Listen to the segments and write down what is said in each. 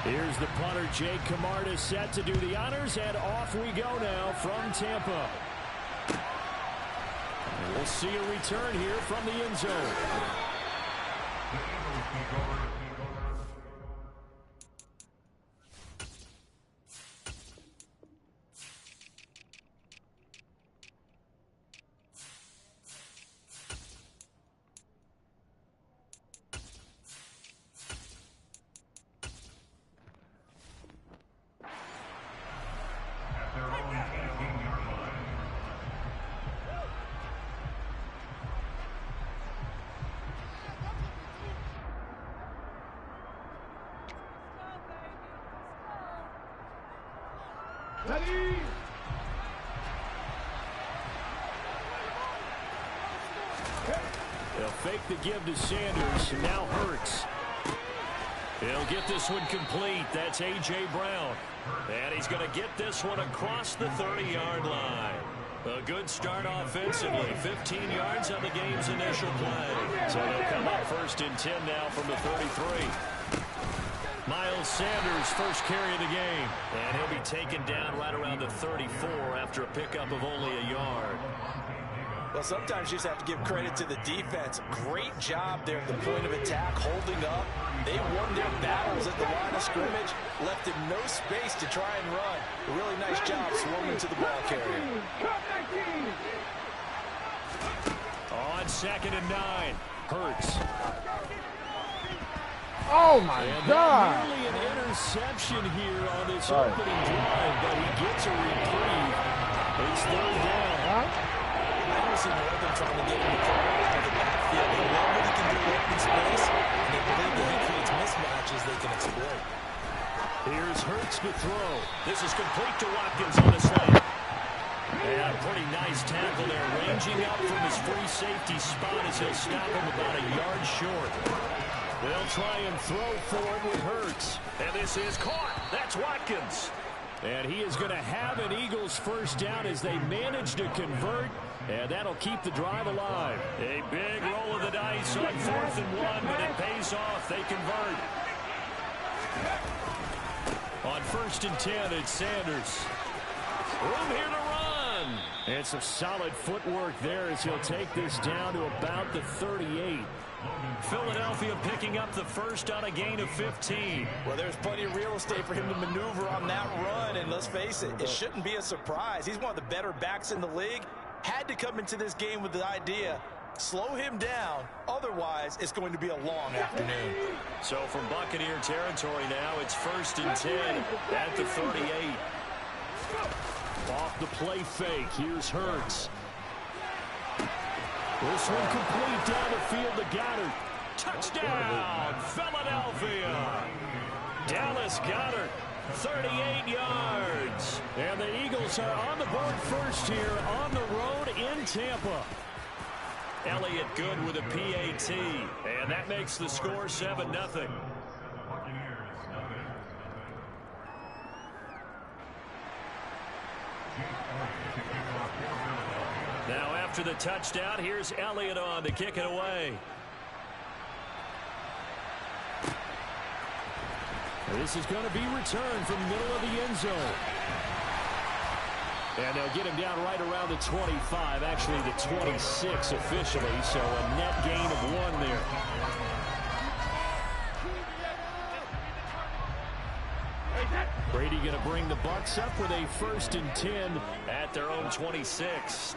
Here's the punter, Jake Camarda, set to do the honors, and off we go now from Tampa. And we'll see a return here from the end zone. Ready? They'll fake the give to Sanders. Now Hurts. He'll get this one complete. That's A.J. Brown. And he's going to get this one across the 30-yard line. A good start offensively. 15 yards on the game's initial play. So they'll come up 1st and 10 now from the 33. Miles Sanders, first carry of the game. And he'll be taken down right around the 34 after a pickup of only a yard. Well, sometimes you just have to give credit to the defense. Great job there at the point of attack, holding up. They won their battles at the line of scrimmage, left him no space to try and run. A really nice job swarming to the ball carrier. On 2nd and 9, Hurts. Oh, my God. Nearly an interception here on this opening drive, but he gets a reprieve. It's 3rd down. I don't see more of them trying to get him to throw out of the backfield. They love what he can do in open space, and they believe that he creates mismatches they can exploit. Here's Hurts to throw. This is complete to Watkins on the slant. And a pretty nice tackle there, ranging up from his free safety spot as he'll stop him about a yard short. They'll try and throw for it with Hurts. And this is caught. That's Watkins. And he is going to have an Eagles first down as they manage to convert. And that'll keep the drive alive. A big roll of the dice on 4th and 1, but it pays off. They convert. On 1st and 10, it's Sanders. Room here to run. And some solid footwork there as he'll take this down to about the 38. Philadelphia picking up the first on a gain of 15. Well, there's plenty of real estate for him to maneuver on that run, and let's face it, it shouldn't be a surprise. He's one of the better backs in the league. Had to come into this game with the idea, slow him down, otherwise it's going to be a long afternoon. So from Buccaneer territory now, it's 1st and 10 at the 38. Off the play fake, here's Hurts. This one complete down the field to Goddard. Touchdown, Philadelphia. Dallas Goddard, 38 yards. And the Eagles are on the board first here on the road in Tampa. Elliott good with a PAT. And that makes the score 7-0. Now after the touchdown, here's Elliott on to kick it away. This is going to be returned from the middle of the end zone. And they'll get him down right around the 25, actually the 26 officially, so a net gain of 1 there. Brady going to bring the Bucs up with a 1st and 10 at their own 26.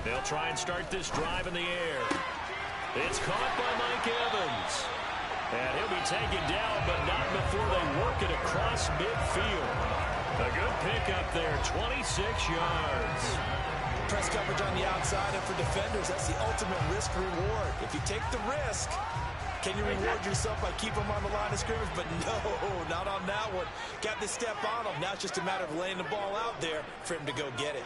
They'll try and start this drive in the air. It's caught by Mike Evans. And he'll be taken down, but not before they work it across midfield. A good pickup there, 26 yards. Press coverage on the outside, and for defenders, that's the ultimate risk-reward. If you take the risk, can you reward yourself by keeping them on the line of scrimmage? But no, not on that one. Got to step on him. Now it's just a matter of laying the ball out there for him to go get it.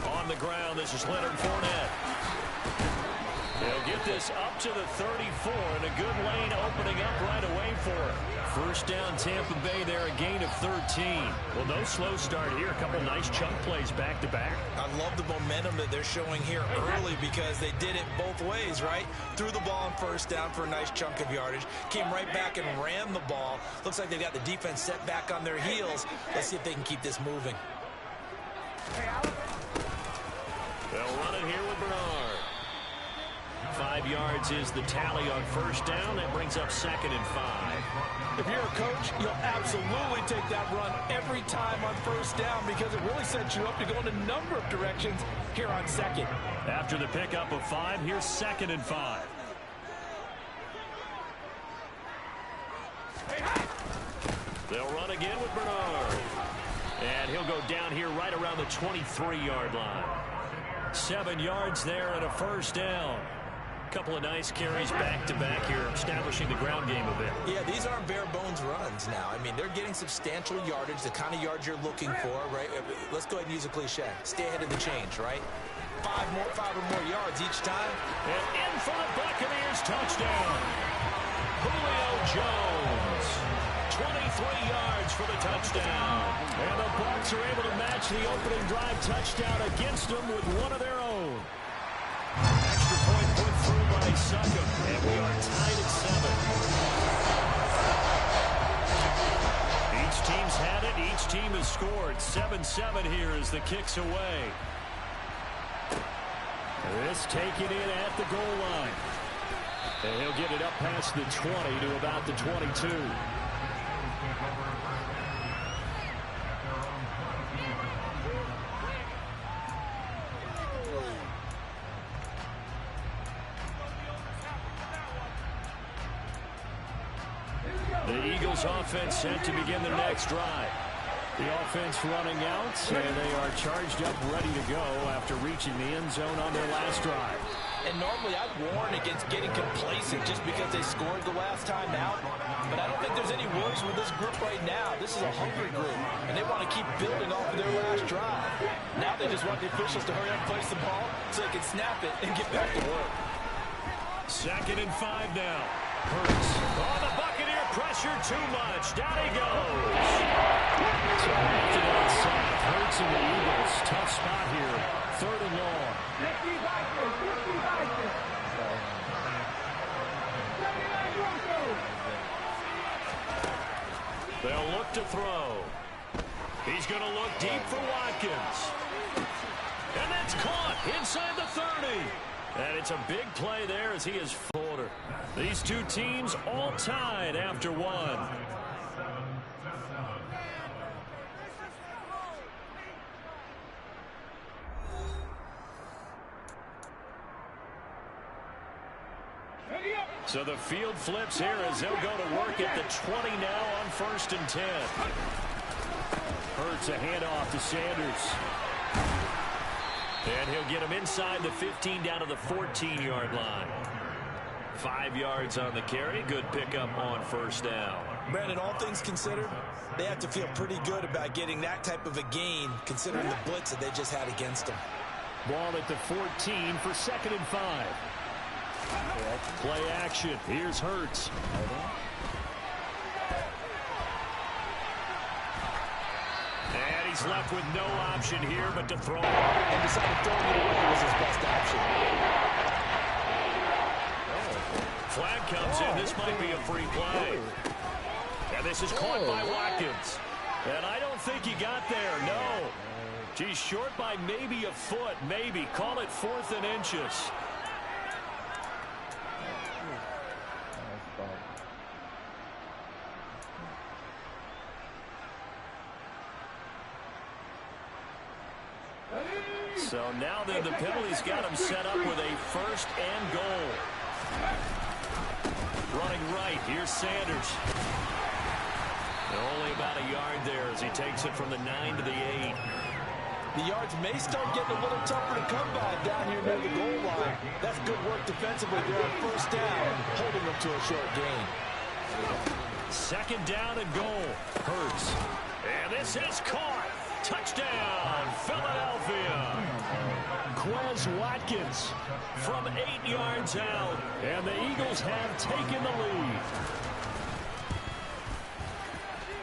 On the ground, this is Leonard Fournette. They'll get this up to the 34, and a good lane opening up right away for her. First down, Tampa Bay there, a gain of 13. Well, no slow start here. A couple nice chunk plays back-to-back. I love the momentum that they're showing here early because they did it both ways, right? Threw the ball on first down for a nice chunk of yardage. Came right back and ran the ball. Looks like they got the defense set back on their heels. Let's see if they can keep this moving. They'll run it here with Bernard. 5 yards is the tally on first down. That brings up 2nd and 5. If you're a coach, you'll absolutely take that run every time on first down because it really sets you up to go in a number of directions here on 2nd. After the pickup of 5, here's 2nd and 5. They'll run again with Bernard. And he'll go down here right around the 23-yard line. 7 yards there and a first down. Couple of nice carries back-to-back here, establishing the ground game a bit. Yeah, these aren't bare-bones runs now. I mean, they're getting substantial yardage, the kind of yards you're looking for, right? Let's go ahead and use a cliche. Stay ahead of the change, right? 5 or more yards each time. And in for the Buccaneers, touchdown. Julio Jones. 23 yards for the touchdown. And the Bucs are able to match the opening drive touchdown against them with one of their own. Extra point put through by Succop. And we are tied at 7. Each team's had it. Each team has scored. 7-7 here as the kick's away. This taken in at the goal line. And he'll get it up past the 20 to about the 22. The Eagles offense set to begin their next drive. The offense running out, and they are charged up, ready to go after reaching the end zone on their last drive. And normally I'd warn against getting complacent just because they scored the last time out. But I don't think there's any worries with this group right now. This is a hungry group, and they want to keep building off of their last drive. Now they just want the officials to hurry up and place the ball so they can snap it and get back to work. 2nd and 5 now. Hurts. Oh, the Buccaneer pressure too much. Down he goes. So after that sack, Hurts and the Eagles. Tough spot here. 3rd and long. They'll look to throw. He's going to look deep for Watkins. And that's caught inside the 30. And it's a big play there as he is folder. These two teams all tied after 1. So the field flips here as they'll go to work at the 20 now on 1st and 10. Hurts a handoff to Sanders. And he'll get him inside the 15 down to the 14-yard line. 5 yards on the carry. Good pickup on first down. Brandon, all things considered, they have to feel pretty good about getting that type of a gain considering the blitz that they just had against them. Ball at the 14 for 2nd and 5. Play action. Here's Hurts. And he's left with no option here but to throw. And decided throwing it away was his best option. Flag comes in. This might be a free play. And this is caught by Watkins. And I don't think he got there. No. He's short by maybe a foot. Maybe. Call it 4th and inches. So now then the penalty's got him set up with a 1st and goal. Running right, here's Sanders. And only about a yard there as he takes it from the 9 to the 8. The yards may start getting a little tougher to come by down here near the goal line. That's good work defensively there on 1st down, holding them to a short gain. 2nd down and goal. Hurts. And this is caught. Touchdown, Philadelphia. Watkins from 8 yards out. And the Eagles have taken the lead.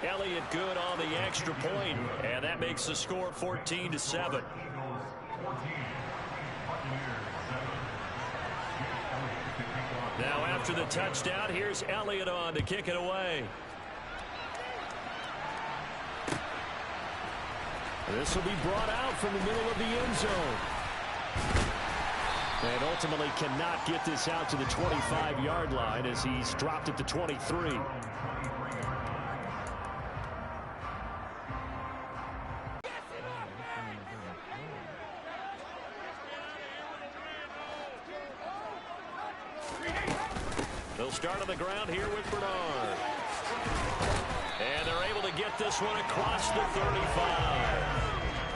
Elliott good on the extra point, and that makes the score 14-7. Now after the touchdown, here's Elliott on to kick it away. This will be brought out from the middle of the end zone. And ultimately cannot get this out to the 25-yard line as he's dropped at the 23. They'll start on the ground here with Bernard. And they're able to get this one across the 35.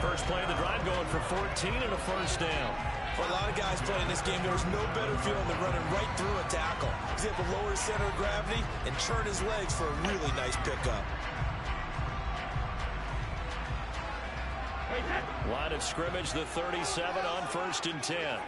First play of the drive going for 14 and a first down. For a lot of guys playing this game, there's no better feeling than running right through a tackle. He's able to lower his center of gravity and turn his legs for a really nice pickup. Line of scrimmage, the 37 on 1st and 10.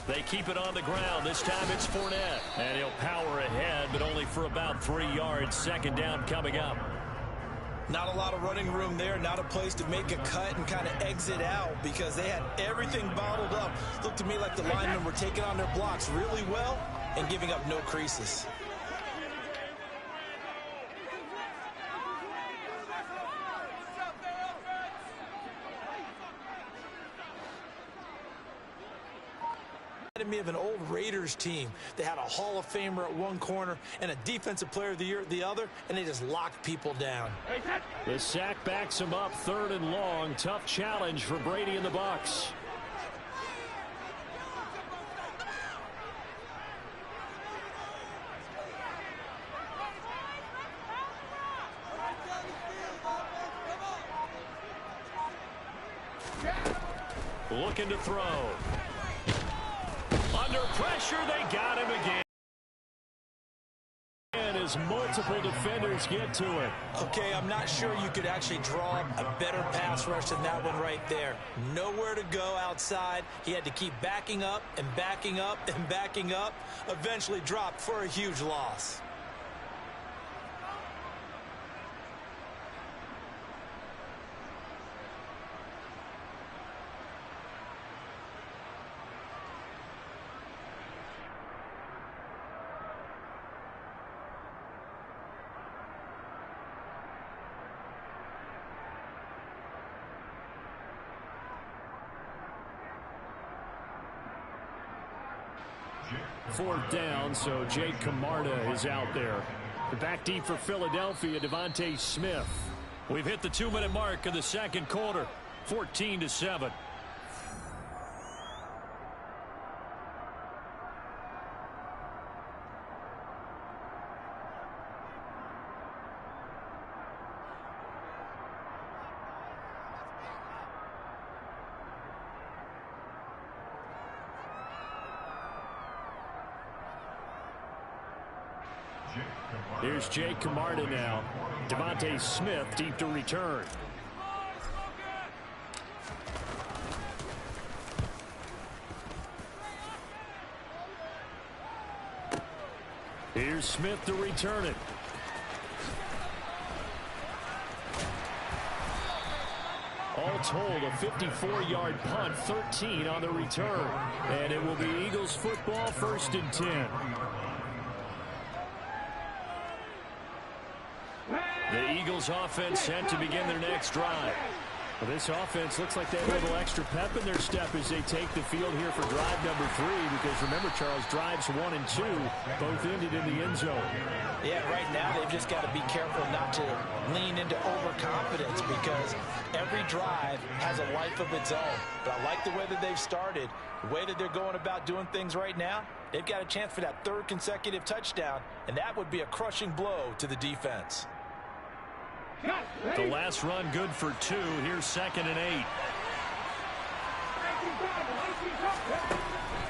They keep it on the ground. This time it's Fournette. And he'll power ahead, but only for about 3 yards. Second down coming up. Not a lot of running room there. Not a place to make a cut and kind of exit out because they had everything bottled up. Looked to me like the linemen were taking on their blocks really well and giving up no creases. Me of an old Raiders team. They had a Hall of Famer at one corner and a Defensive Player of the Year at the other, and they just locked people down. The sack backs him up, 3rd and long. Tough challenge for Brady and the Bucs. Looking to throw. Under pressure, they got him again. And as multiple defenders get to it. Okay, I'm not sure you could actually draw a better pass rush than that one right there. Nowhere to go outside. He had to keep backing up and backing up and backing up. Eventually dropped for a huge loss. Fourth down, so Jake Camarda is out there. Back deep for Philadelphia, Devontae Smith. We've hit the 2-minute mark of the second quarter, 14-7. Here's Jake Camarda now. Devontae Smith deep to return. Here's Smith to return it. All told, a 54-yard punt, 13 on the return. And it will be Eagles football, 1st and 10. The Eagles offense set to begin their next drive. Well, this offense looks like they have a little extra pep in their step as they take the field here for drive number 3, because remember, Charles, drives 1 and 2 both ended in the end zone. Yeah, right now they've just got to be careful not to lean into overconfidence because every drive has a life of its own. But I like the way that they've started, the way that they're going about doing things right now. They've got a chance for that 3rd consecutive touchdown, and that would be a crushing blow to the defense. The last run good for 2. Here's 2nd and 8.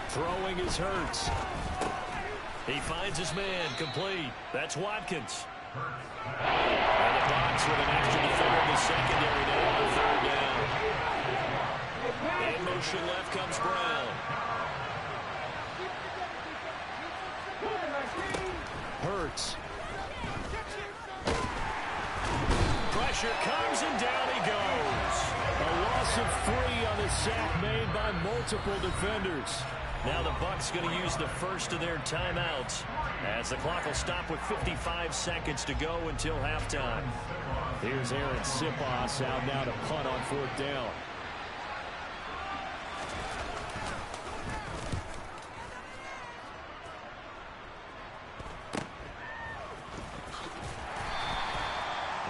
Throwing is Hurts. He finds his man, complete. That's Watkins. And the Bucs with an extra defender in the secondary now on third down. In motion left comes Brown. Hurts. Pressure comes and down he goes. A loss of 3 on the sack made by multiple defenders. Now the Bucs going to use the first of their timeouts as the clock will stop with 55 seconds to go until halftime. Here's Aaron Sipos out now to punt on fourth down.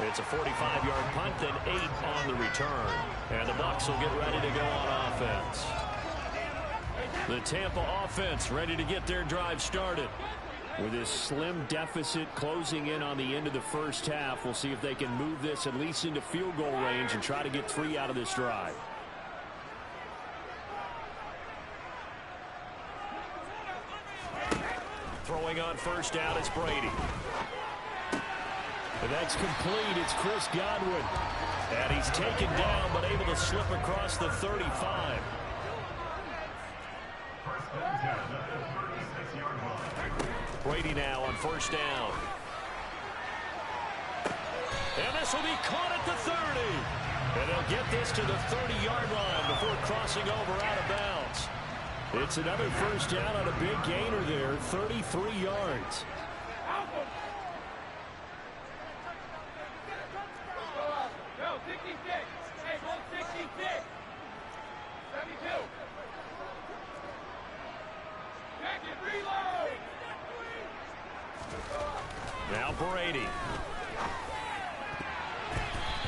It's a 45-yard punt, then 8 on the return. And the Bucs will get ready to go on offense. The Tampa offense ready to get their drive started. With this slim deficit closing in on the end of the first half, we'll see if they can move this at least into field goal range and try to get 3 out of this drive. Throwing on first down, it's Brady. And that's complete. It's Chris Godwin. And he's taken down but able to slip across the 35. Brady now on first down. And this will be caught at the 30. And they'll get this to the 30-yard line before crossing over out of bounds. It's another first down on a big gainer there, 33 yards. Now Brady.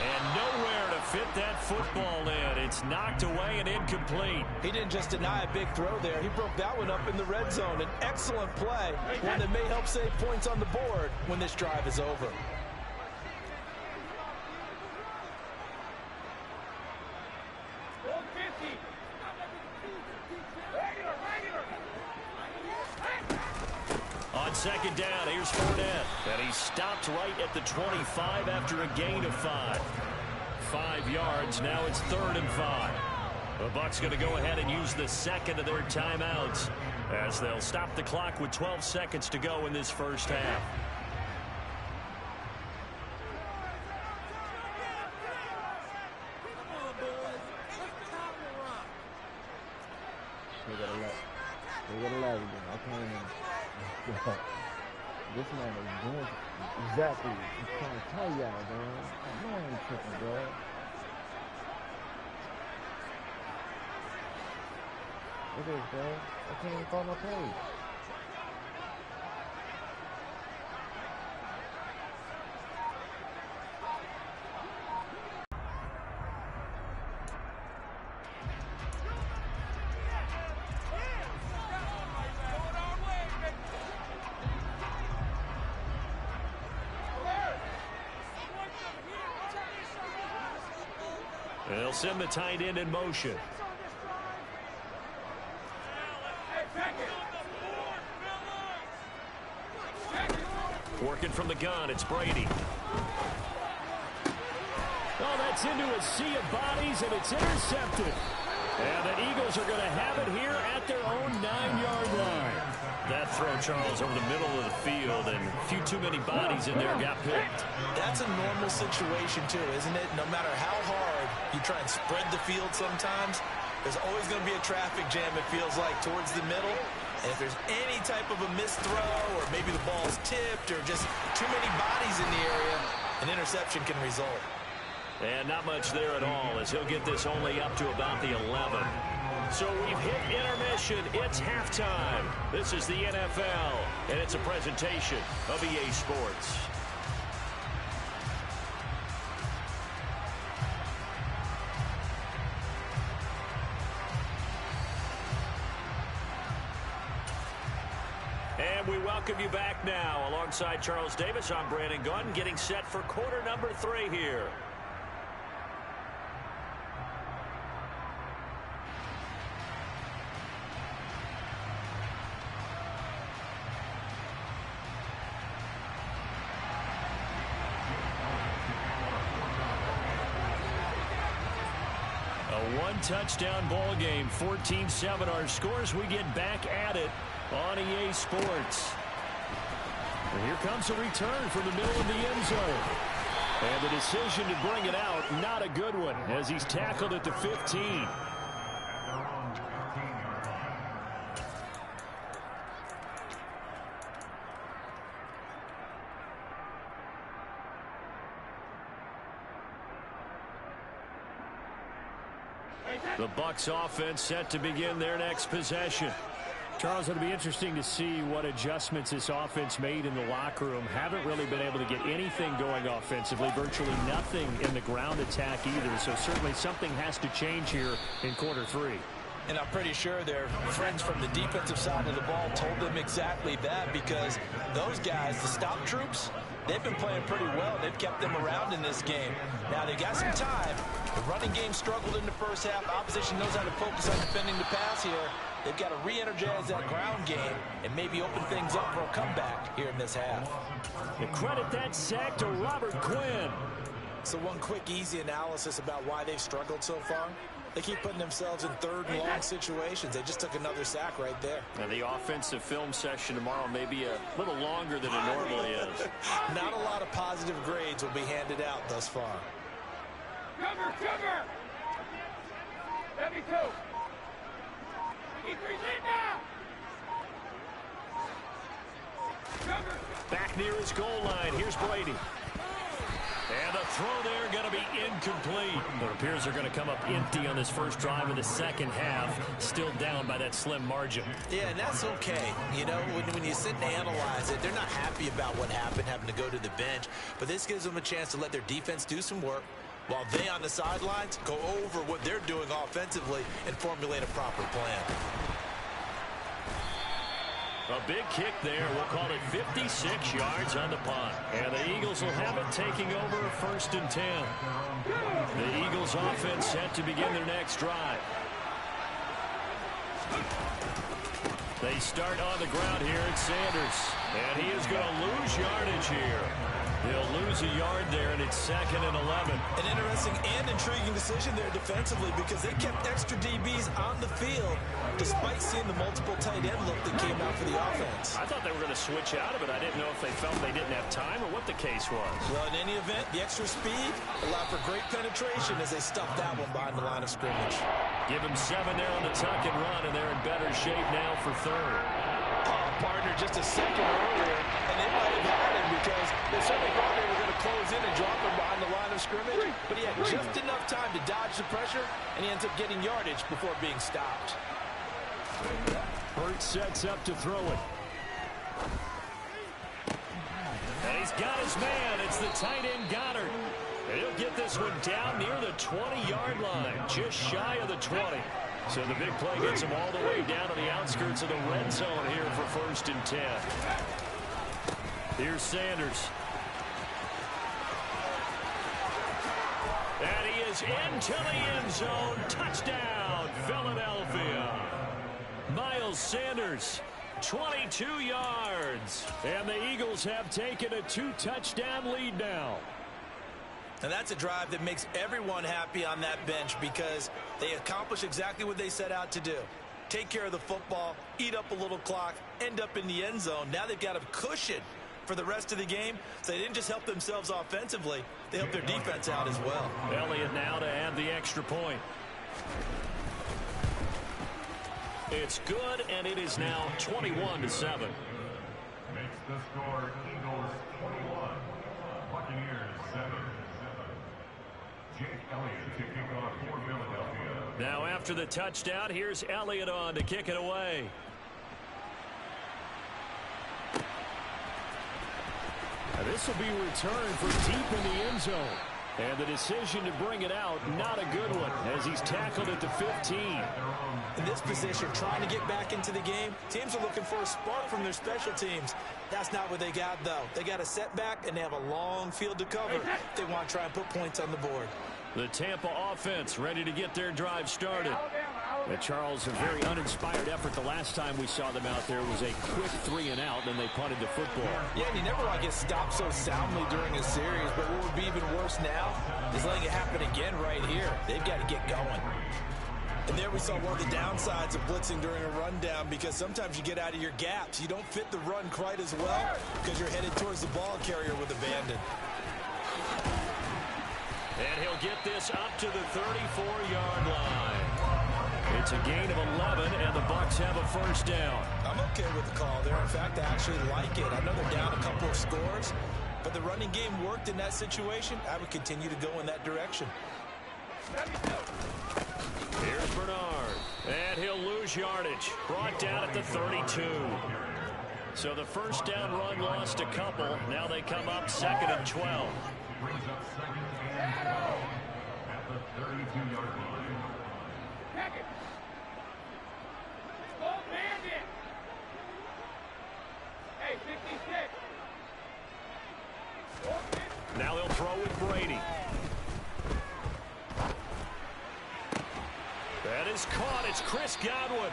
And nowhere to fit that football in. It's knocked away and incomplete. He didn't just deny a big throw there. He broke that one up in the red zone. An excellent play, one that may help save points on the board when this drive is over. On second down, here's Fournette. And he stopped right at the 25 after a gain of 5. 5 yards, now it's 3rd and 5. The Bucs going to go ahead and use the second of their timeouts as they'll stop the clock with 12 seconds to go in this first half. They got 11. I can't even. This man is doing exactly what he's trying to tell y'all, man. I know I ain't tripping, bro. Look at this, bro. I can't even call my page. They'll send the tight end in motion. Working from the gun, it's Brady. Oh, that's into a sea of bodies, and it's intercepted. And the Eagles are going to have it here at their own 9-yard line. That throw, Charles, over the middle of the field, and a few too many bodies in there got picked. That's a normal situation, too, isn't it? No matter how hard you try and spread the field sometimes, there's always going to be a traffic jam, it feels like, towards the middle. And if there's any type of a missed throw, or maybe the ball's tipped, or just too many bodies in the area, an interception can result. And not much there at all, as he'll get this only up to about the 11. So we've hit intermission. It's halftime. This is the NFL, and it's a presentation of EA Sports. And we welcome you back now. Alongside Charles Davis, I'm Brandon Gaudin, getting set for quarter number 3 here. A one-touchdown ball game, 14-7 our scores. We get back at it on EA Sports. And here comes a return from the middle of the end zone. And the decision to bring it out, not a good one, as he's tackled at the 15. The Bucs offense set to begin their next possession. Charles, it'll be interesting to see what adjustments this offense made in the locker room. Haven't really been able to get anything going offensively, virtually nothing in the ground attack either. So certainly something has to change here in quarter three. And I'm pretty sure their friends from the defensive side of the ball told them exactly that, because those guys, the stop troops, they've been playing pretty well. They've kept them around in this game. Now, they got some time. The running game struggled in the first half. Opposition knows how to focus on defending the pass here. They've got to re-energize that ground game and maybe open things up for a comeback here in this half. And credit that sack to Robert Quinn. So one quick, easy analysis about why they've struggled so far. They keep putting themselves in third and long situations. They just took another sack right there. Now the offensive film session tomorrow may be a little longer than it normally is. Not a lot of positive grades will be handed out thus far. Cover, cover! 72. Keep your lead now! Cover! Back near his goal line. Here's Brady. And the throw there going to be incomplete. It appears they're going to come up empty on this first drive of the second half. Still down by that slim margin. Yeah, and that's okay. You know, when you sit and analyze it, they're not happy about what happened, having to go to the bench. But this gives them a chance to let their defense do some work, while they on the sidelines go over what they're doing offensively and formulate a proper plan. A big kick there. We'll call it 56 yards on the punt. And the Eagles will have it taking over first and 10. The Eagles offense set to begin their next drive. They start on the ground here at Sanders. And he is going to lose yardage here. He'll lose a yard there, and it's 2nd and 11. An interesting and intriguing decision there defensively, because they kept extra DBs on the field despite seeing the multiple tight end look that came out for the offense. I thought they were going to switch out of it. I didn't know if they felt they didn't have time or what the case was. Well, in any event, the extra speed allowed for great penetration as they stuffed that one behind the line of scrimmage. Give them 7 there on the tuck and run, and they're in better shape now for third. Partner just a second earlier, and they might have had him because they certainly thought they were going to close in and drop him behind the line of scrimmage, but he had just enough time to dodge the pressure, and he ends up getting yardage before being stopped. Hurt sets up to throw it. And he's got his man. It's the tight end Goddard. And he'll get this one down near the 20-yard line, just shy of the 20. So the big play gets him all the way down to the outskirts of the red zone here for first and 10. Here's Sanders. And he is into the end zone. Touchdown, Philadelphia. Miles Sanders, 22 yards. And the Eagles have taken a 2-touchdown lead now. And that's a drive that makes everyone happy on that bench, because they accomplish exactly what they set out to do. Take care of the football, eat up a little clock, end up in the end zone. Now they've got a cushion for the rest of the game, so they didn't just help themselves offensively, they helped their defense out as well. Elliott now to add the extra point. It's good, and it is now 21-7. Makes the score Eagles 21, Buccaneers 7. Jake Elliott to kick off for Philadelphia. Now after the touchdown, here's Elliott on to kick it away. Now this will be returned from deep in the end zone. And the decision to bring it out, not a good one, as he's tackled at the 15. In this position, trying to get back into the game, teams are looking for a spark from their special teams. That's not what they got, though. They got a setback, and they have a long field to cover if they want to try and put points on the board. The Tampa offense ready to get their drive started. Alabama. Charles, a very uninspired effort the last time we saw them out there was a quick 3-and-out, and they punted the football. Yeah, and you never want to get stopped so soundly during a series, but what would be even worse now is letting it happen again right here. They've got to get going. And there we saw one of the downsides of blitzing during a rundown, because sometimes you get out of your gaps. You don't fit the run quite as well because you're headed towards the ball carrier with abandon. And he'll get this up to the 34-yard line. It's a gain of 11, and the Bucs have a first down. I'm okay with the call there. In fact, I actually like it. I know they're down a couple of scores, but the running game worked in that situation. I would continue to go in that direction. Here's Bernard, and he'll lose yardage. Brought down at the 32. So the first down run lost a couple. Now they come up 2nd and 12. Brings up 2nd and 12 at the 32-yard line. Pack it. Old bandit. Hey, 66. Now they'll throw with Brady. That is caught. It's Chris Godwin.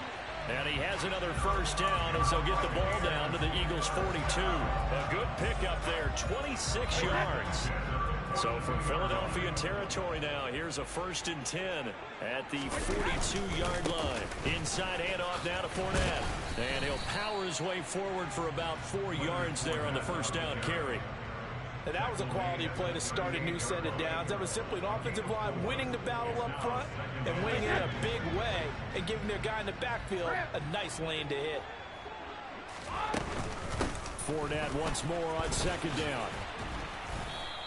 And he has another first down as they'll get the ball down to the Eagles' 42. A good pickup there, 26 yards. So from Philadelphia territory now, here's a 1st and 10 at the 42-yard line. Inside handoff now to Fournette. And he'll power his way forward for about 4 yards there on the first down carry. And that was a quality play to start a new set of downs. That was simply an offensive line winning the battle up front and winning it in a big way and giving their guy in the backfield a nice lane to hit. Fournette once more on 2nd down.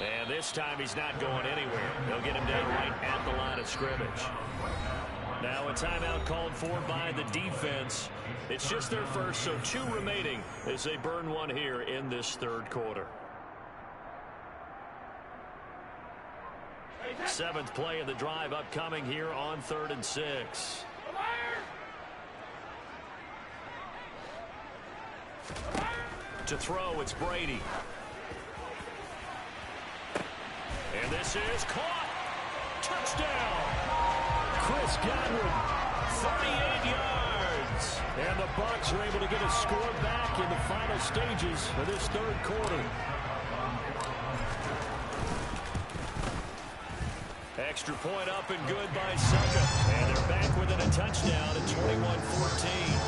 And this time he's not going anywhere. They'll get him down right at the line of scrimmage. Now a timeout called for by the defense. It's just their first, so 2 remaining as they burn one here in this 3rd quarter. 7th play of the drive upcoming here on 3rd and 6. To throw, it's Brady. And this is caught. Touchdown. Chris Godwin, 38 yards. And the Bucs are able to get a score back in the final stages of this 3rd quarter. Extra point up and good by Succa. And they're back within a touchdown at 21-14.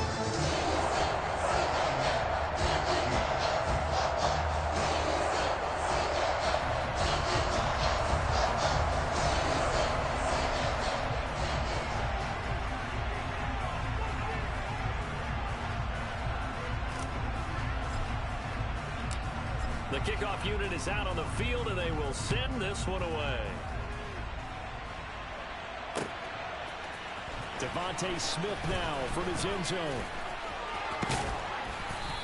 The kickoff unit is out on the field, and they will send this one away. Devontae Smith now from his end zone.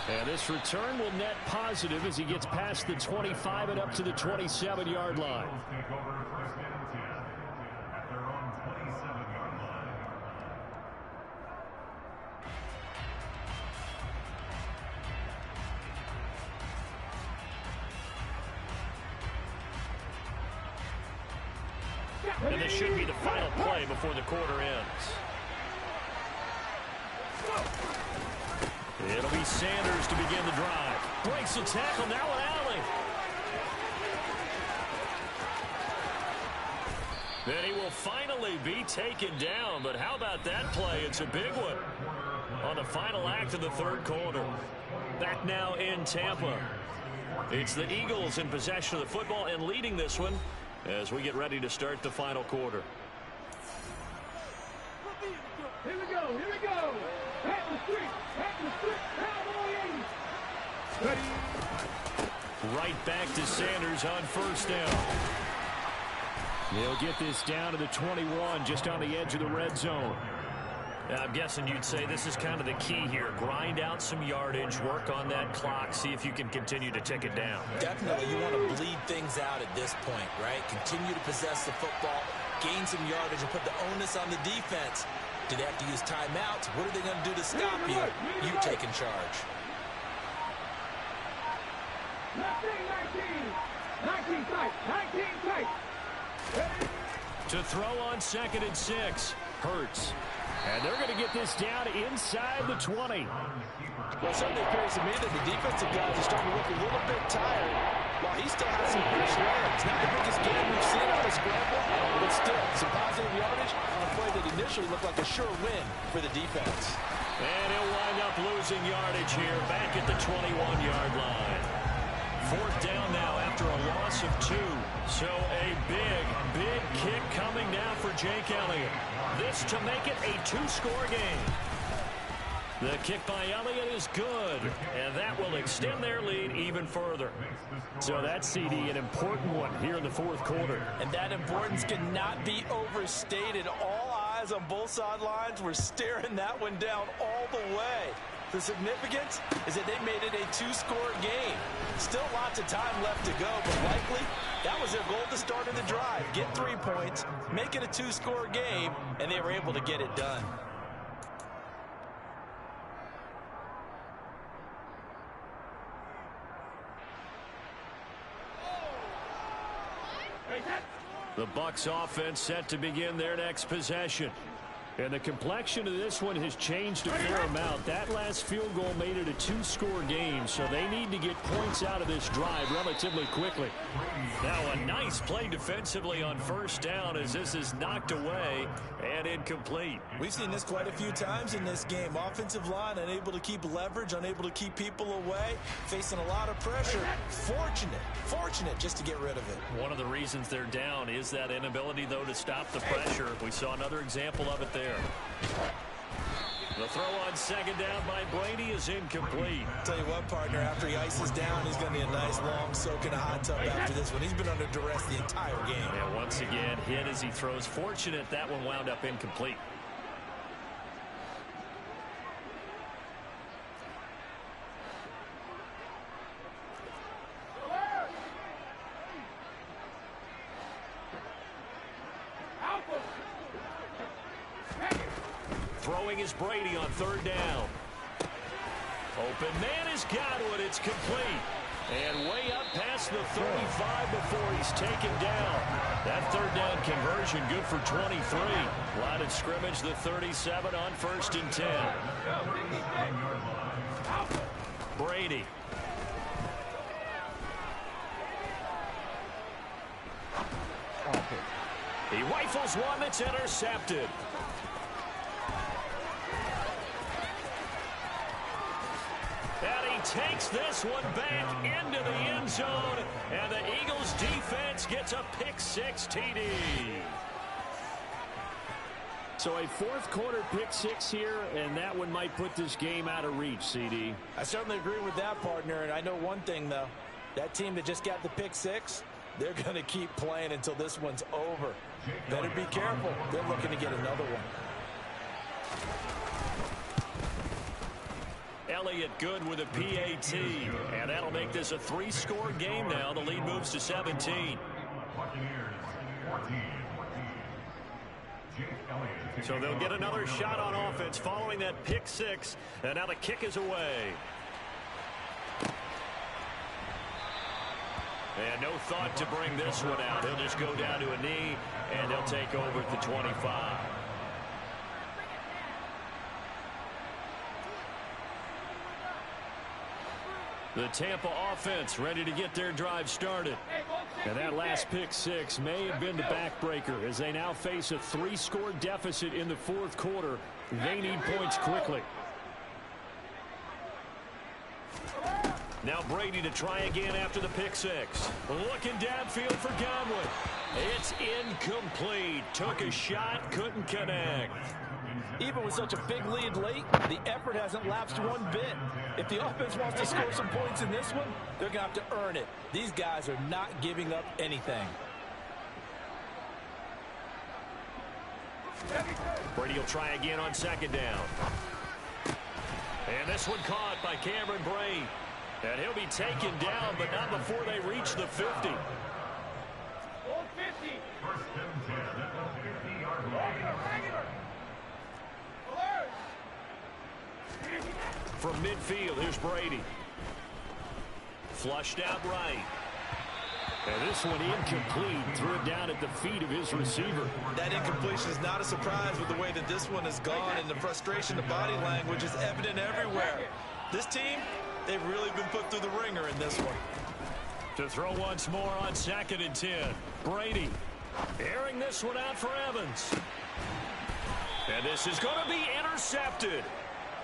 And this return will net positive as he gets past the 25 and up to the 27-yard line. Take over 1st and 10 at their own 27-yard line. And this should be the final play before the quarter ends. It'll be Sanders to begin the drive. Breaks the tackle, now an alley. Then he will finally be taken down, but how about that play? It's a big one on the final act of the 3rd quarter. Back now in Tampa. It's the Eagles in possession of the football and leading this one as we get ready to start the final quarter. Here we go, here we go. Pat the street, Cowboys. Ready. Right back to Sanders on 1st down. They'll get this down to the 21, just on the edge of the red zone. I'm guessing you'd say this is kind of the key here. Grind out some yardage, work on that clock, see if you can continue to tick it down. Definitely, you want to bleed things out at this point, right? Continue to possess the football, gain some yardage, and put the onus on the defense. Do they have to use timeouts? What are they going to do to stop you? You taking charge. 19 tight. To throw on 2nd and 6. Hurts. And they're going to get this down inside the 20. Well, it certainly appears to me that the defensive guys are starting to look a little bit tired while he still has some fresh legs. Not the biggest game we've seen out of Scramble, but still some positive yardage on a play that initially looked like a sure win for the defense. And he'll wind up losing yardage here back at the 21-yard line. Fourth down now after a loss of 2. So a big kick coming now for Jake Elliott. This to make it a 2-score game. The kick by Elliott is good, and that will extend their lead even further. So that's, CD, an important one here in the fourth quarter. And that importance cannot be overstated. All eyes on both sidelines were staring that one down all the way. The significance is that they made it a 2-score game. Still lots of time left to go, but likely that was their goal at the start of the drive. Get 3 points, make it a 2-score game, and they were able to get it done. The Bucs offense set to begin their next possession. And the complexion of this one has changed a fair amount. That last field goal made it a 2-score game, so they need to get points out of this drive relatively quickly. Now a nice play defensively on first down as this is knocked away and incomplete. We've seen this quite a few times in this game. Offensive line unable to keep leverage, unable to keep people away, facing a lot of pressure. Fortunate just to get rid of it. One of the reasons they're down is that inability, though, to stop the pressure. We saw another example of it there. The throw on second down by Brady is incomplete. Tell you what, partner, after he ices down, he's going to need a nice long soak in a hot tub after this one. He's been under duress the entire game. And once again, hit as he throws. Fortunate that one wound up incomplete. Throwing is Brady on third down. Open man is Godwin. It's complete. And way up past the 35 before he's taken down. That third down conversion good for 23. Line of scrimmage, the 37 on 1st and 10. Brady. He rifles one that's intercepted. And he takes this one back into the end zone. And the Eagles defense gets a pick-6 TD. So a fourth quarter pick-6 here, and that one might put this game out of reach, CD. I certainly agree with that, partner. And I know one thing, though. That team that just got the pick-6, they're going to keep playing until this one's over. Better be careful. They're looking to get another one. Elliott good with a PAT, and that'll make this a 3-score game now. The lead moves to 17. So they'll get another shot on offense following that pick-6, and now the kick is away. And no thought to bring this one out. He'll just go down to a knee, and they'll take over at the 25. The Tampa offense ready to get their drive started. And that last pick-6 may have been the backbreaker as they now face a 3-score deficit in the fourth quarter. They need points quickly. Now Brady to try again after the pick-6. Looking downfield for Godwin. It's incomplete. Took a shot, couldn't connect. Even with such a big lead late, the effort hasn't lapsed one bit. If the offense wants to score some points in this one, they're going to have to earn it. These guys are not giving up anything. Brady will try again on second down. And this one caught by Cameron Brate. And he'll be taken down, but not before they reach the 50. From midfield, here's Brady. Flushed out right. And this one incomplete. Threw it down at the feet of his receiver. That incompletion is not a surprise with the way that this one has gone, and the frustration, the body language is evident everywhere. This team, they've really been put through the ringer in this one. To throw once more on 2nd and 10. Brady airing this one out for Evans. And this is going to be intercepted.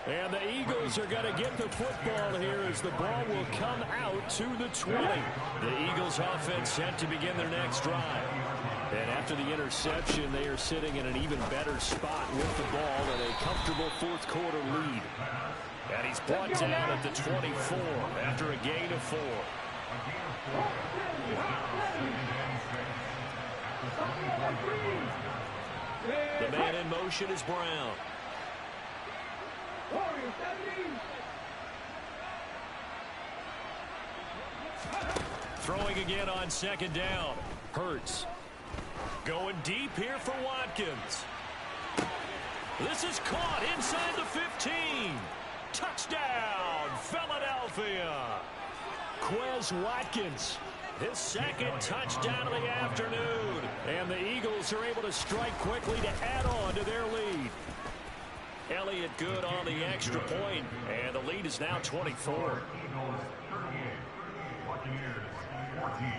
And the Eagles are going to get the football here as the ball will come out to the 20. The Eagles offense set to begin their next drive. And after the interception, they are sitting in an even better spot with the ball and a comfortable fourth quarter lead. And he's brought down at the 24 after a gain of 4. The man in motion is Brown. Throwing again on 2nd down. Hurts. Going deep here for Watkins. This is caught inside the 15. Touchdown, Philadelphia. Quez Watkins, his 2nd touchdown of the afternoon. And the Eagles are able to strike quickly to add on to their lead. Elliott good on the extra point, and the lead is now 24. Eagles 38, Buccaneers 14.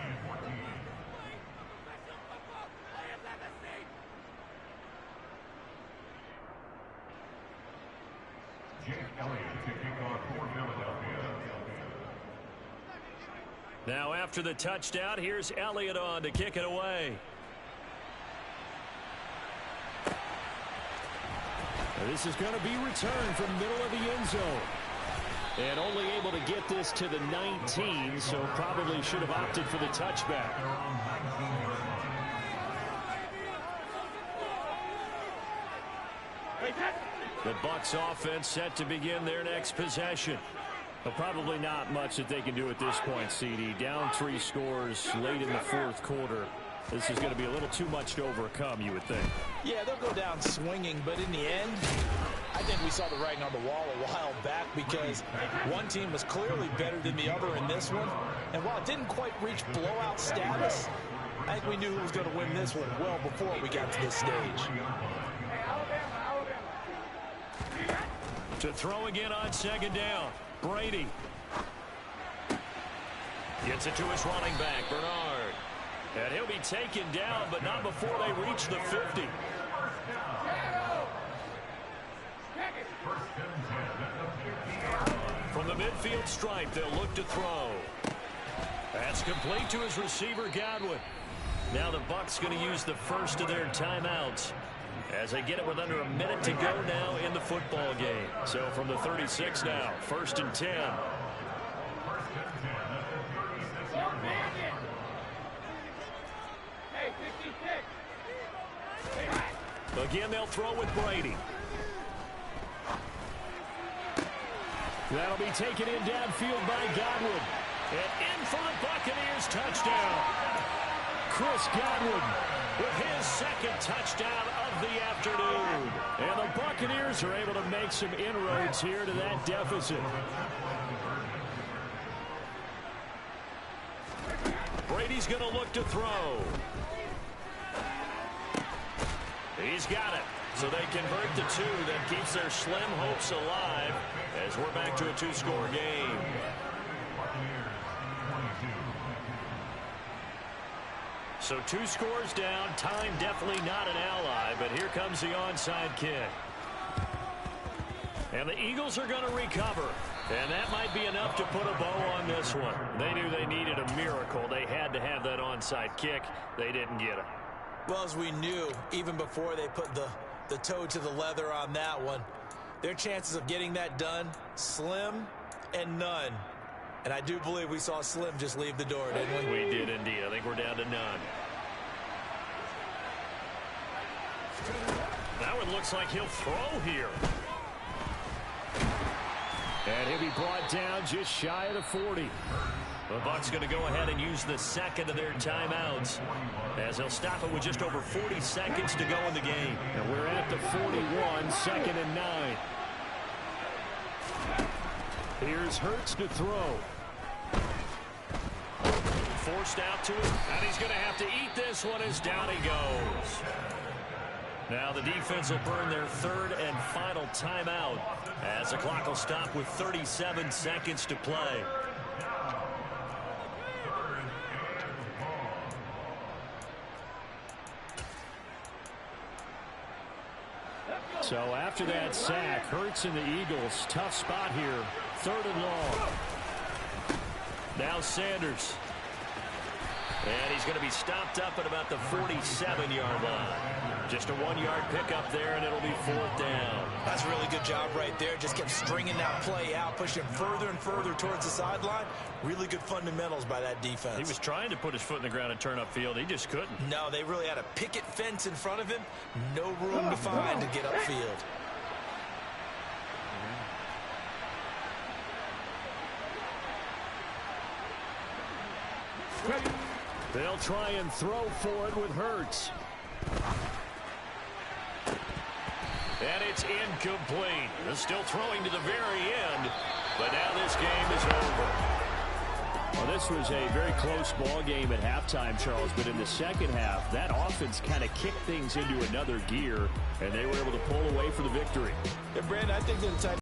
Jake Elliott to kick off for Philadelphia. Now after the touchdown, here's Elliott on to kick it away. This is going to be returned from middle of the end zone. And only able to get this to the 19, so probably should have opted for the touchback. The Bucs offense set to begin their next possession. But probably not much that they can do at this point, CD. Down 3 scores late in the fourth quarter. This is going to be a little too much to overcome, you would think. Yeah, they'll go down swinging, but in the end, I think we saw the writing on the wall a while back because one team was clearly better than the other in this one. And while it didn't quite reach blowout status, I think we knew who was going to win this one well before we got to this stage. To throw again on 2nd down. Brady gets it to his running back, Bernard. And he'll be taken down, but not before they reach the 50. From the midfield stripe, they'll look to throw. That's complete to his receiver, Godwin. Now the Bucs going to use the first of their timeouts as they get it with under a minute to go now in the football game. So from the 36 now, 1st and 10. Again, they'll throw with Brady. That'll be taken in downfield by Godwin. And in for the Buccaneers touchdown. Chris Godwin with his 2nd touchdown of the afternoon. And the Buccaneers are able to make some inroads here to that deficit. Brady's going to look to throw. He's got it. So they convert the 2. That keeps their slim hopes alive as we're back to a 2-score game. So 2 scores down. Time definitely not an ally, but here comes the onside kick. And the Eagles are going to recover. And that might be enough to put a bow on this one. They knew they needed a miracle. They had to have that onside kick. They didn't get it. Well, as we knew, even before they put the toe to the leather on that one, their chances of getting that done, slim and none. And I do believe we saw Slim just leave the door, didn't we? We did indeed. I think we're down to none. That one looks like he'll throw here. And he'll be brought down just shy of the 40. The Bucs going to go ahead and use the 2nd of their timeouts as they'll stop it with just over 40 seconds to go in the game. And we're at the 41, 2nd and 9. Here's Hurts to throw. forced out to him, and he's going to have to eat this one as down he goes. Now the defense will burn their third and final timeout as the clock will stop with 37 seconds to play. So after that sack, Hurts and the Eagles, tough spot here. Third and long. Now Sanders. And he's going to be stopped up at about the 47-yard line. Just a 1-yard pickup there, and it'll be fourth down. That's a really good job right there. Just kept stringing that play out, pushing him further and further towards the sideline. Really good fundamentals by that defense. He was trying to put his foot in the ground and turn upfield. He just couldn't. No, they really had a picket fence in front of him. No room to find to get upfield. They'll try and throw for it with Hurts. And it's incomplete. They're still throwing to the very end, but now this game is over. Well, this was a very close ball game at halftime, Charles, but in the second half, that offense kind of kicked things into another gear, and they were able to pull away for the victory. Yeah, Brandon, I think that the